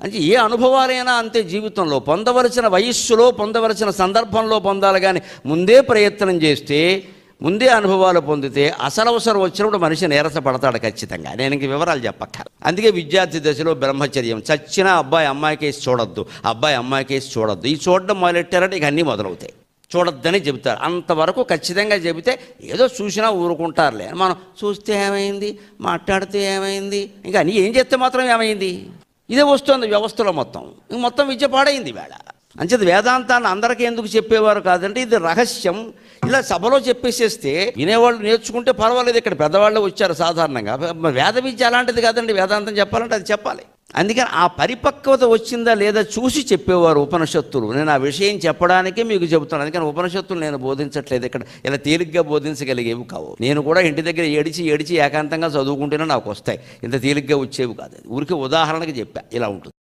అంటే ఏ అనుభవాలైనా అంతే, జీవితంలో పొందవలసిన వయస్సులో పొందవలసిన సందర్భంలో పొందాలి, కానీ ముందే ప్రయత్నం చేస్తే ముందే అనుభవాలు పొందితే అసలవసరం వచ్చినప్పుడు మనిషి నీరసపడతాడు ఖచ్చితంగా. నేను ఇంక వివరాలు చెప్పక్కర్లేదు. అందుకే విద్యార్థి దశలో బ్రహ్మచర్యం. చచ్చినా అబ్బాయి అమ్మాయి కేసు చూడొద్దు, అబ్బాయి అమ్మాయి కేసు చూడొద్దు. ఈ చూడడం మొదలెట్టారంటే ఇక అన్నీ మొదలవుతాయి. చూడొద్దని చెబుతారు. అంతవరకు ఖచ్చితంగా చెబితే ఏదో చూసినా ఊరుకుంటారులే. మనం చూస్తే ఏమైంది, మాట్లాడితే ఏమైంది, ఇంకా నీ ఏం చేస్తే మాత్రం ఏమైంది, ఇదే వస్తుంది వ్యవస్థలో మొత్తం. మొత్తం విద్య పాడైంది వేళ. అంచేది వేదాంతాన్ని అందరికీ ఎందుకు చెప్పేవారు కాదంటే ఇది రహస్యం. ఇలా సభలో చెప్పేసేస్తే వినేవాళ్ళు నేర్చుకుంటే పర్వాలేదు. ఇక్కడ పెద్దవాళ్ళు వచ్చారు సాధారణంగా. వేద విద్య అలాంటిది కాదండి. వేదాంతం చెప్పాలంటే అది చెప్పాలి. అందుకని ఆ పరిపక్వత వచ్చిందా లేదా చూసి చెప్పేవారు ఉపనిషత్తులు. నేను ఆ విషయం చెప్పడానికే మీకు చెబుతాను. అందుకని ఉపనిషత్తులు నేను బోధించట్లేదు ఇక్కడ, ఇలా తేలిగ్గా బోధించగలిగేవి కావు. నేను కూడా ఇంటి దగ్గర ఏడిచి ఏకాంతంగా చదువుకుంటేనే నాకు వస్తాయి, ఇంత తేలిగ్గా వచ్చేవి కాదు. ఊరికి ఉదాహరణకి చెప్పా ఇలా ఉంటుంది.